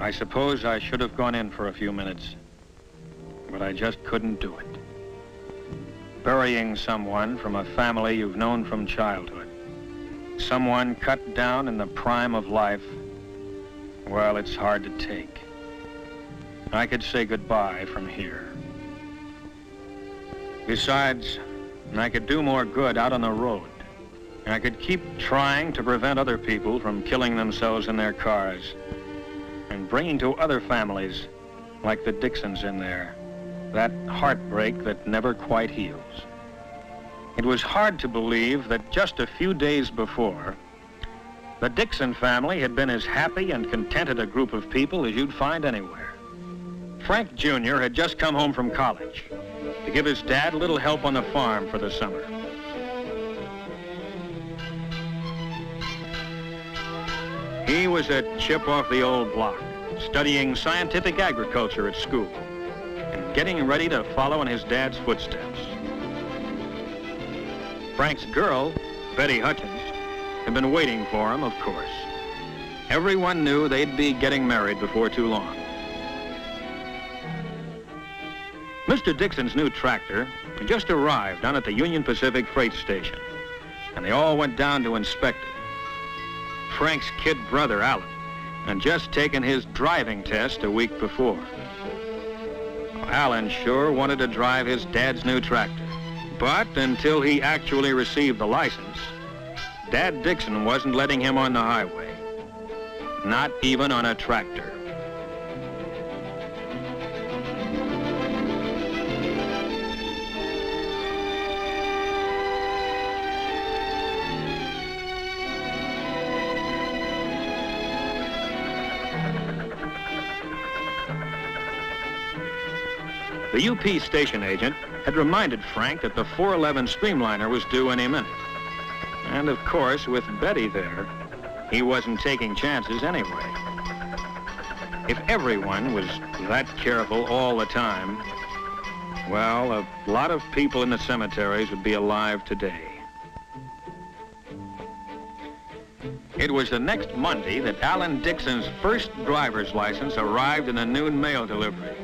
I suppose I should have gone in for a few minutes, but I just couldn't do it. Burying someone from a family you've known from childhood, someone cut down in the prime of life, well, it's hard to take. I could say goodbye from here. Besides, I could do more good out on the road. I could keep trying to prevent other people from killing themselves in their cars and bringing to other families, like the Dixons in there, that heartbreak that never quite heals. It was hard to believe that just a few days before, the Dixon family had been as happy and contented a group of people as you'd find anywhere. Frank Jr. had just come home from college to give his dad a little help on the farm for the summer. He was a chip off the old block, studying scientific agriculture at school and getting ready to follow in his dad's footsteps. Frank's girl, Betty Hutchins, had been waiting for him, of course. Everyone knew they'd be getting married before too long. Mr. Dixon's new tractor had just arrived down at the Union Pacific freight station, and they all went down to inspect it. Frank's kid brother, Alan, had just taken his driving test a week before. Alan sure wanted to drive his dad's new tractor, but until he actually received the license, Dad Dixon wasn't letting him on the highway, not even on a tractor. The UP station agent had reminded Frank that the 411 streamliner was due any minute. And of course, with Betty there, he wasn't taking chances anyway. If everyone was that careful all the time, well, a lot of people in the cemeteries would be alive today. It was the next Monday that Alan Dixon's first driver's license arrived in a noon mail delivery.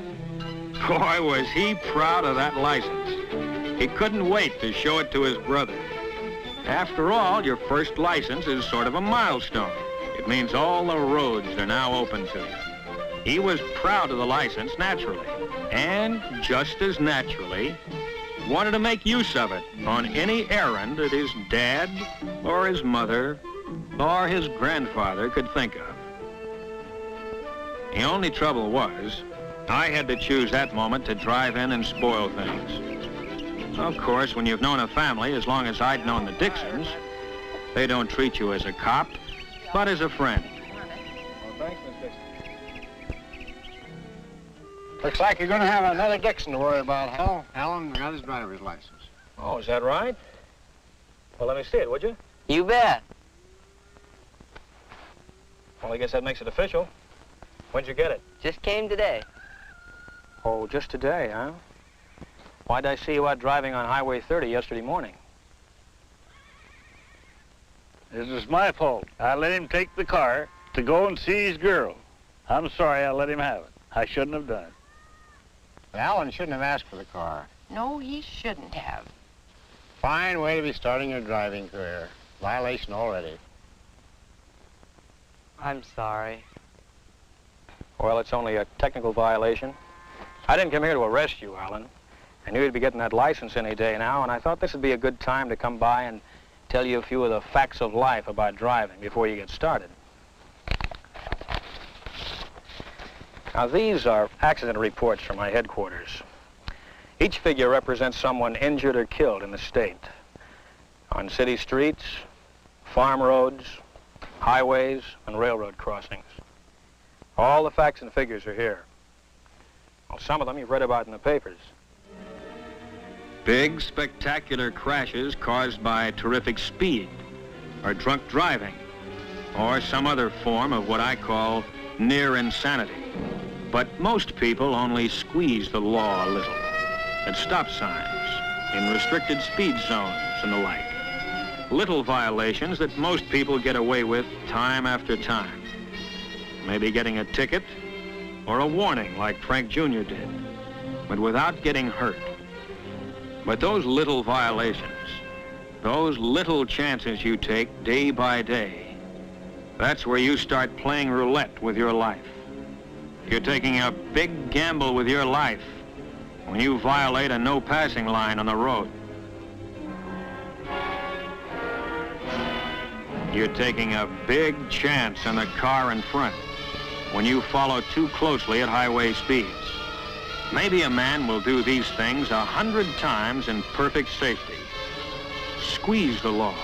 Boy, was he proud of that license. He couldn't wait to show it to his brother. After all, your first license is sort of a milestone. It means all the roads are now open to you. He was proud of the license, naturally, and just as naturally, wanted to make use of it on any errand that his dad or his mother or his grandfather could think of. The only trouble was, I had to choose that moment to drive in and spoil things. Of course, when you've known a family as long as I'd known the Dixons, they don't treat you as a cop, but as a friend. Well, thanks, Miss Dixon. Looks like you're going to have another Dixon to worry about, Hal. Alan got his driver's license. Oh, is that right? Well, let me see it, would you? You bet. Well, I guess that makes it official. When'd you get it? Just came today. Oh, just today, huh? Why'd I see you out driving on Highway 30 yesterday morning? This is my fault. I let him take the car to go and see his girl. I'm sorry I let him have it. I shouldn't have done it. Alan shouldn't have asked for the car. No, he shouldn't have. Fine way to be starting your driving career. Violation already. I'm sorry. Well, it's only a technical violation. I didn't come here to arrest you, Alan. I knew you'd be getting that license any day now, and I thought this would be a good time to come by and tell you a few of the facts of life about driving before you get started. Now, these are accident reports from my headquarters. Each figure represents someone injured or killed in the state. On city streets, farm roads, highways, and railroad crossings. All the facts and figures are here. Well, some of them you've read about in the papers. Big, spectacular crashes caused by terrific speed, or drunk driving, or some other form of what I call near insanity. But most people only squeeze the law a little, at stop signs, in restricted speed zones and the like. Little violations that most people get away with time after time. Maybe getting a ticket or a warning like Frank Jr. did, but without getting hurt. But those little violations, those little chances you take day by day, that's where you start playing roulette with your life. You're taking a big gamble with your life when you violate a no passing line on the road. You're taking a big chance on the car in front when you follow too closely at highway speeds. Maybe a man will do these things 100 times in perfect safety. Squeeze the law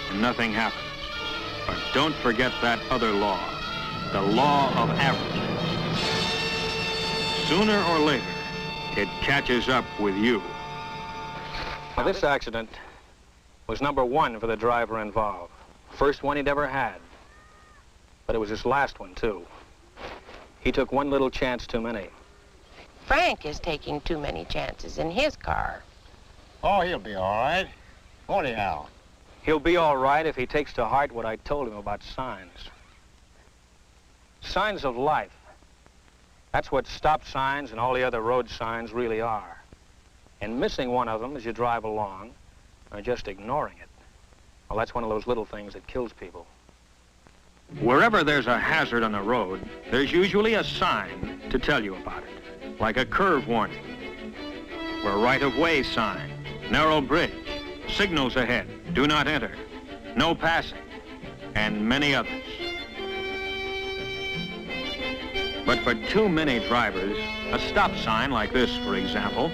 and nothing happens. But don't forget that other law, the law of averages. Sooner or later, it catches up with you. Now, this accident was number 1 for the driver involved. First one he'd ever had. But it was his last one, too. He took one little chance too many. Frank is taking too many chances in his car. Oh, he'll be all right. Won't he, Hal? He'll be all right if he takes to heart what I told him about signs. Signs of life. That's what stop signs and all the other road signs really are. And missing one of them as you drive along, or just ignoring it, well, that's one of those little things that kills people. Wherever there's a hazard on the road, there's usually a sign to tell you about it, like a curve warning, or a right-of-way sign, narrow bridge, signals ahead, do not enter, no passing, and many others. But for too many drivers, a stop sign like this, for example,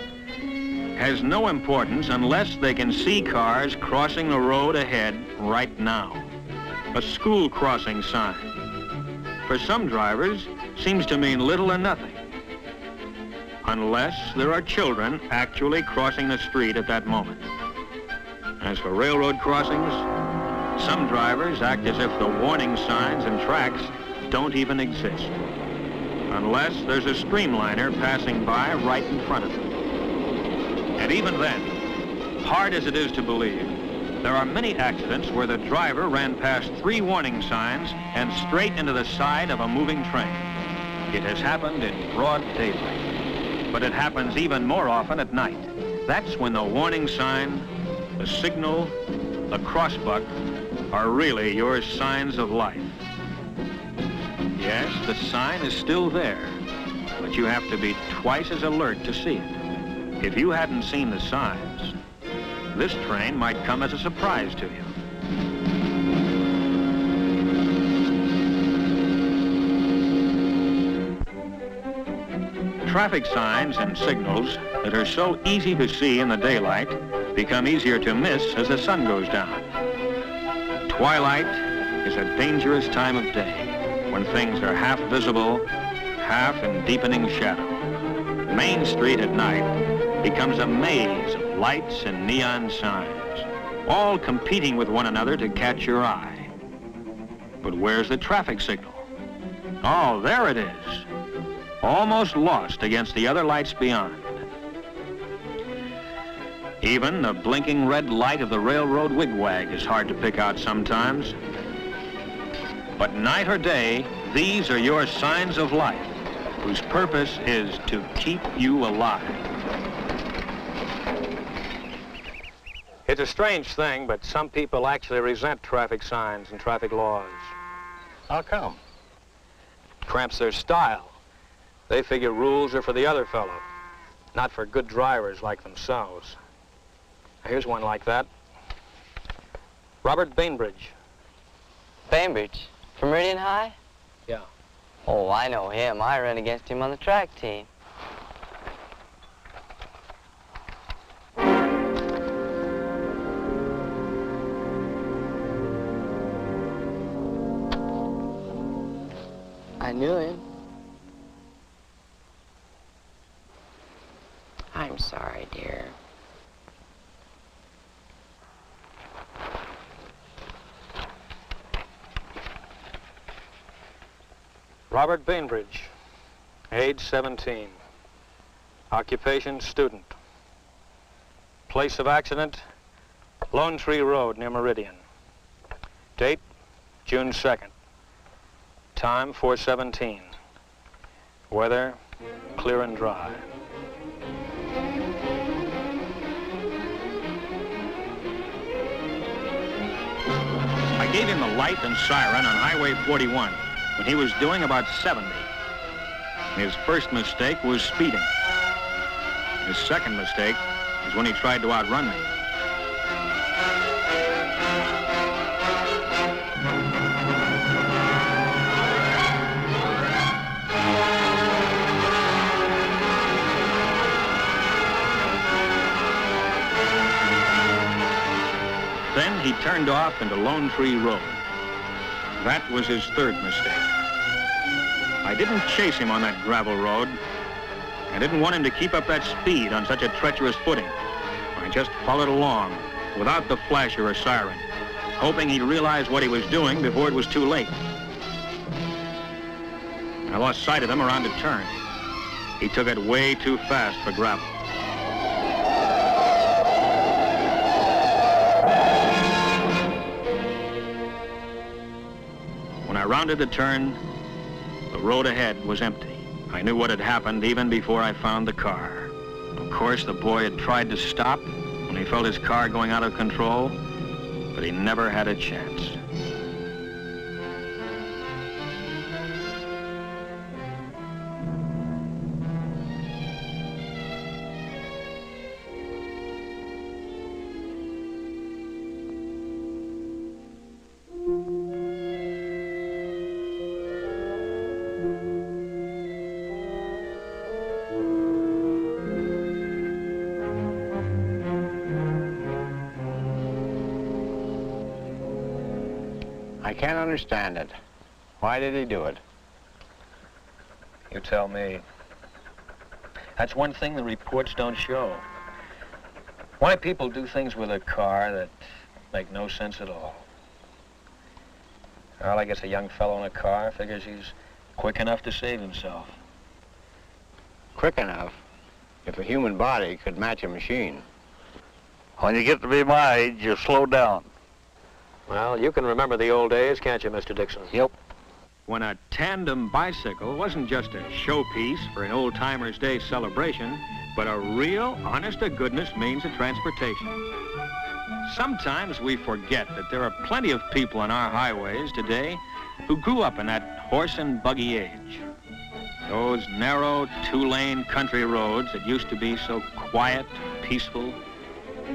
has no importance unless they can see cars crossing the road ahead right now. A school crossing sign. For some drivers, seems to mean little or nothing, unless there are children actually crossing the street at that moment. As for railroad crossings, some drivers act as if the warning signs and tracks don't even exist, unless there's a streamliner passing by right in front of them. And even then, hard as it is to believe, there are many accidents where the driver ran past 3 warning signs and straight into the side of a moving train. It has happened in broad daylight, but it happens even more often at night. That's when the warning sign, the signal, the crossbuck are really your signs of life. Yes, the sign is still there, but you have to be twice as alert to see it. If you hadn't seen the signs, this train might come as a surprise to you. Traffic signs and signals that are so easy to see in the daylight become easier to miss as the sun goes down. Twilight is a dangerous time of day when things are half visible, half in deepening shadow. Main Street at night becomes a maze of lights and neon signs, all competing with one another to catch your eye. But where's the traffic signal? Oh, there it is, almost lost against the other lights beyond. Even the blinking red light of the railroad wigwag is hard to pick out sometimes. But night or day, these are your signs of life, whose purpose is to keep you alive. It's a strange thing, but some people actually resent traffic signs and traffic laws. How come? Cramps their style. They figure rules are for the other fellow, not for good drivers like themselves. Here's one like that. Robert Bainbridge. Bainbridge? From Meridian High? Yeah. Oh, I know him. I ran against him on the track team. I knew him. I'm sorry, dear. Robert Bainbridge, age 17. Occupation, student. Place of accident, Lone Tree Road near Meridian. Date, June 2nd. Time, 4:17. Weather clear and dry. I gave him the light and siren on Highway 41 when he was doing about 70. His first mistake was speeding. His second mistake was when he tried to outrun me. Then he turned off into Lone Tree Road. That was his third mistake. I didn't chase him on that gravel road. I didn't want him to keep up that speed on such a treacherous footing. I just followed along without the flasher or siren, hoping he'd realize what he was doing before it was too late. I lost sight of him around a turn. He took it way too fast for gravel. When I rounded the turn, the road ahead was empty. I knew what had happened even before I found the car. Of course, the boy had tried to stop when he felt his car going out of control, but he never had a chance. I can't understand it. Why did he do it? You tell me. That's one thing the reports don't show. Why people do things with a car that make no sense at all. Well, I guess a young fellow in a car figures he's quick enough to save himself. Quick enough? If a human body could match a machine. When you get to be my age, you slow down. Well, you can remember the old days, can't you, Mr. Dixon? Yep. When a tandem bicycle wasn't just a showpiece for an old-timers' day celebration, but a real, honest-to-goodness means of transportation. Sometimes we forget that there are plenty of people on our highways today who grew up in that horse and buggy age. Those narrow, two-lane country roads that used to be so quiet, peaceful,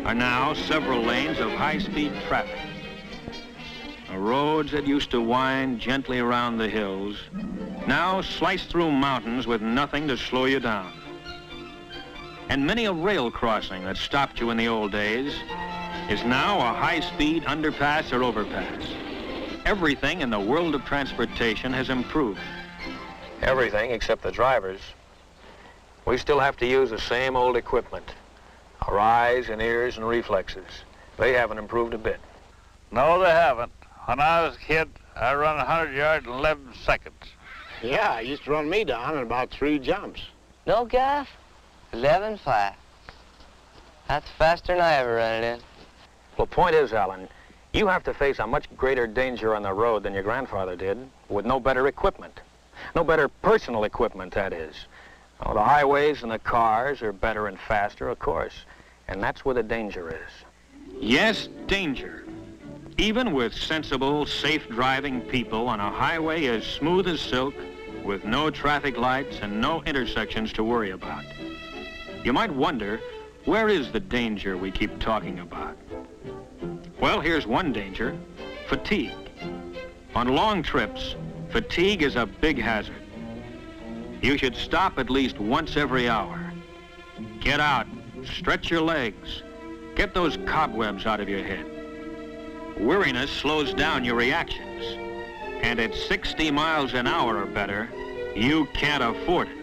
are now several lanes of high-speed traffic. Roads that used to wind gently around the hills now slice through mountains with nothing to slow you down. And many a rail crossing that stopped you in the old days is now a high-speed underpass or overpass. Everything in the world of transportation has improved. Everything except the drivers. We still have to use the same old equipment. Our eyes and ears and reflexes. They haven't improved a bit. No, they haven't. When I was a kid, I run 100 yards in 11 seconds. Yeah, he used to run me down in about 3 jumps. No, Gaff? 11.5. That's faster than I ever ran it in. Well, point is, Alan, you have to face a much greater danger on the road than your grandfather did, with no better equipment. No better personal equipment, that is. Oh, the highways and the cars are better and faster, of course, and that's where the danger is. Yes, danger. Even with sensible, safe-driving people on a highway as smooth as silk, with no traffic lights and no intersections to worry about. You might wonder, where is the danger we keep talking about? Well, here's one danger: fatigue. On long trips, fatigue is a big hazard. You should stop at least once every hour. Get out, stretch your legs, get those cobwebs out of your head. Weariness slows down your reactions, and at 60 miles an hour or better, you can't afford it.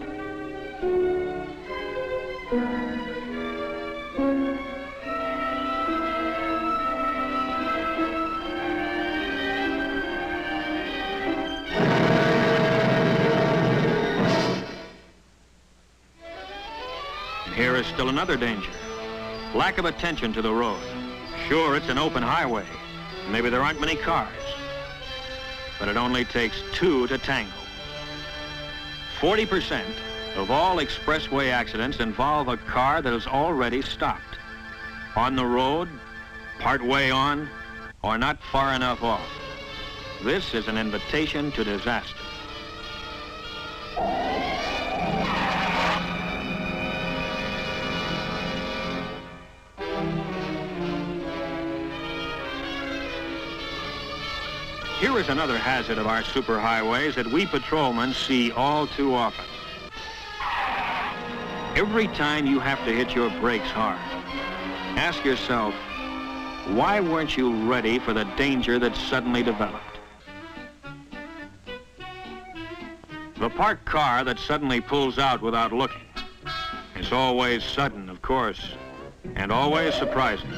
And here is still another danger: lack of attention to the road. Sure, it's an open highway. Maybe there aren't many cars, but it only takes 2 to tango. 40% of all expressway accidents involve a car that is already stopped. On the road, part way on, or not far enough off. This is an invitation to disaster. Here is another hazard of our superhighways that we patrolmen see all too often. Every time you have to hit your brakes hard, ask yourself, why weren't you ready for the danger that suddenly developed? The parked car that suddenly pulls out without looking is always sudden, of course, and always surprising.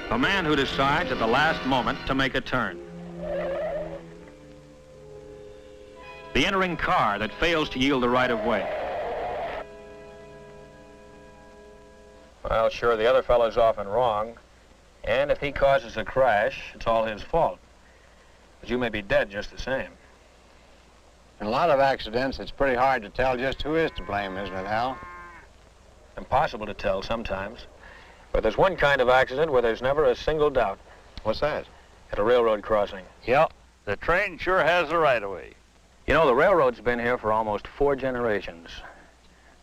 The man who decides at the last moment to make a turn. The entering car that fails to yield the right of way. Well, sure, the other fellow's often wrong, and if he causes a crash, it's all his fault. But you may be dead just the same. In a lot of accidents, it's pretty hard to tell just who is to blame, isn't it, Hal? Impossible to tell sometimes. But there's one kind of accident where there's never a single doubt. What's that? At a railroad crossing. Yep, the train sure has the right-of-way. You know, the railroad's been here for almost 4 generations.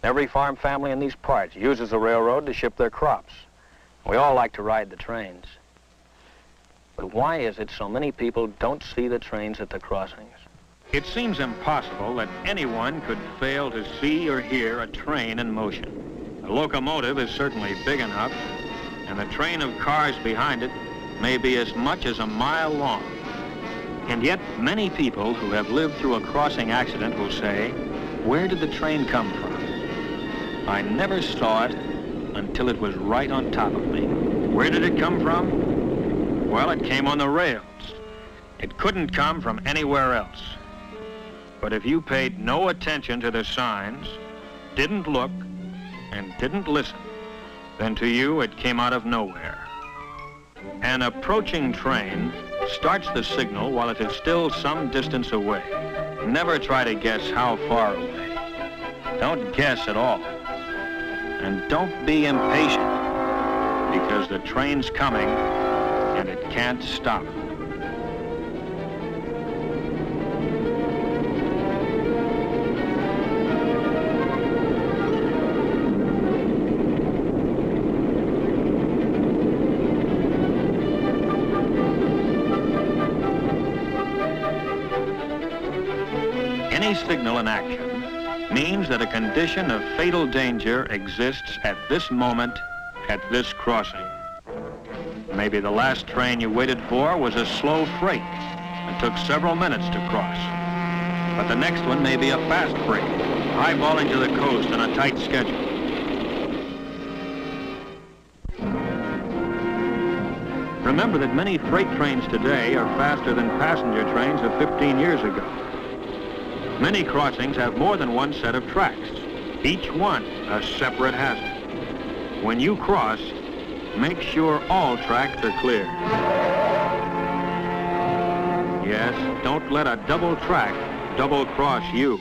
Every farm family in these parts uses the railroad to ship their crops. We all like to ride the trains. But why is it so many people don't see the trains at the crossings? It seems impossible that anyone could fail to see or hear a train in motion. The locomotive is certainly big enough, and the train of cars behind it may be as much as a mile long. And yet, many people who have lived through a crossing accident will say, where did the train come from? I never saw it until it was right on top of me. Where did it come from? Well, it came on the rails. It couldn't come from anywhere else. But if you paid no attention to the signs, didn't look, and didn't listen, then to you it came out of nowhere. An approaching train starts the signal while it is still some distance away. Never try to guess how far away. Don't guess at all. And don't be impatient, because the train's coming and it can't stop. Any signal in action means that a condition of fatal danger exists at this moment, at this crossing. Maybe the last train you waited for was a slow freight that took several minutes to cross. But the next one may be a fast freight, highballing to the coast on a tight schedule. Remember that many freight trains today are faster than passenger trains of 15 years ago. Many crossings have more than one set of tracks, each one a separate hazard. When you cross, make sure all tracks are clear. Yes, don't let a double track double-cross you.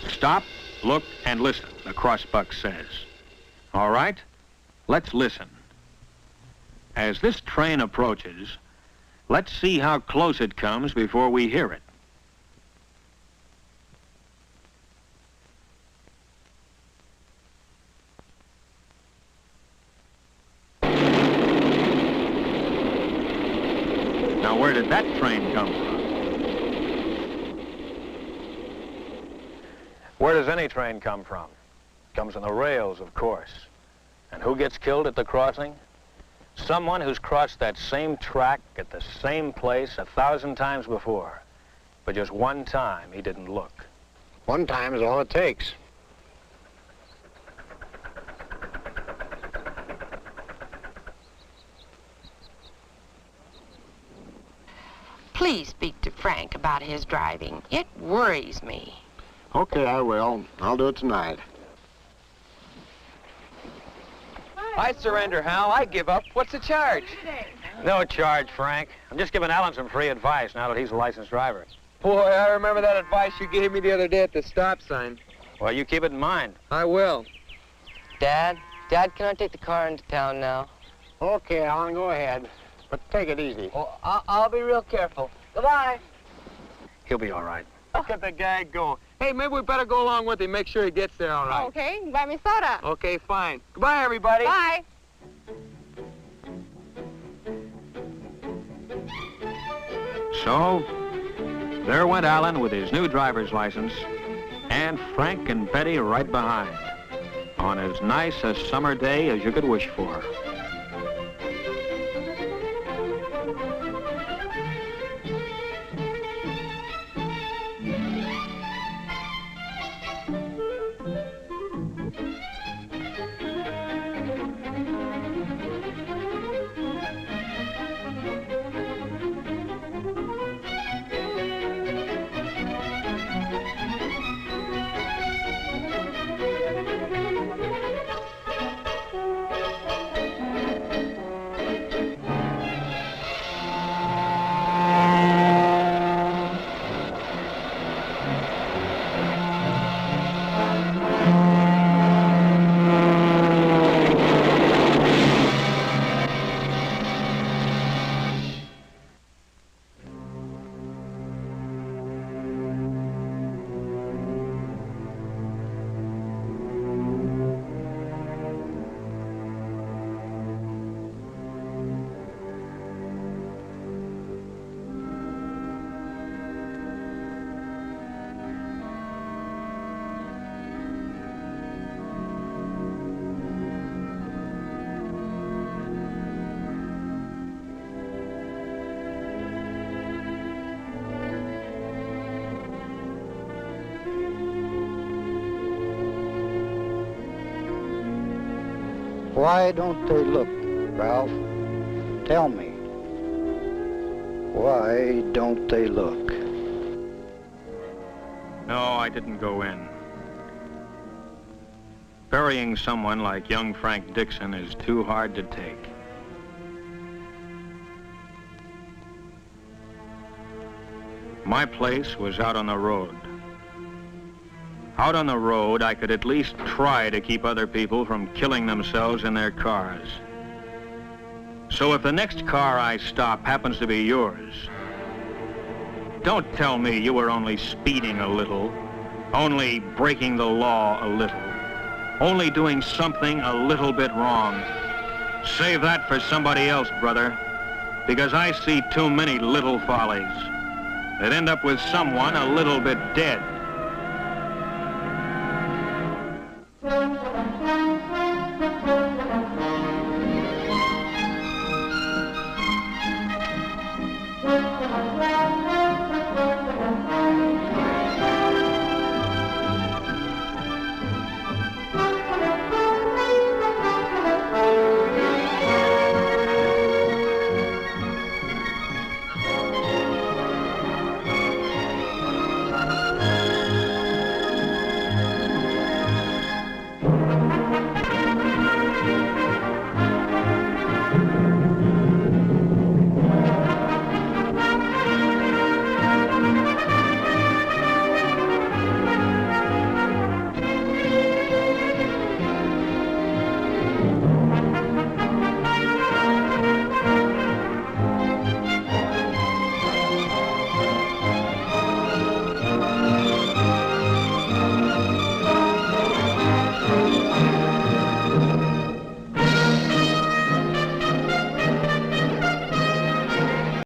Stop, look, and listen, the crossbuck says. All right, let's listen. As this train approaches, let's see how close it comes before we hear it. Now, where did that train come from? Where does any train come from? It comes on the rails, of course. And who gets killed at the crossing? Someone who's crossed that same track at the same place 1,000 times before. But just one time, he didn't look. One time is all it takes. Please speak to Frank about his driving. It worries me. Okay, I will. I'll do it tonight. I surrender, Hal. I give up. What's the charge? No charge, Frank. I'm just giving Alan some free advice now that he's a licensed driver. Boy, I remember that advice you gave me the other day at the stop sign. Well, you keep it in mind. I will. Dad, can I take the car into town now? Okay, Alan, go ahead. But take it easy. Oh, I'll be real careful. Goodbye. He'll be all right. Look at the guy go. Hey, maybe we better go along with him, make sure he gets there all right. Okay, buy me soda. Okay, fine. Goodbye, everybody. Bye. So, there went Alan with his new driver's license, and Frank and Betty right behind, on as nice a summer day as you could wish for. Why don't they look, Ralph? Tell me. Why don't they look? No, I didn't go in. Burying someone like young Frank Dixon is too hard to take. My place was out on the road. Out on the road, I could at least try to keep other people from killing themselves in their cars. So if the next car I stop happens to be yours, don't tell me you were only speeding a little, only breaking the law a little, only doing something a little bit wrong. Save that for somebody else, brother, because I see too many little follies that end up with someone a little bit dead.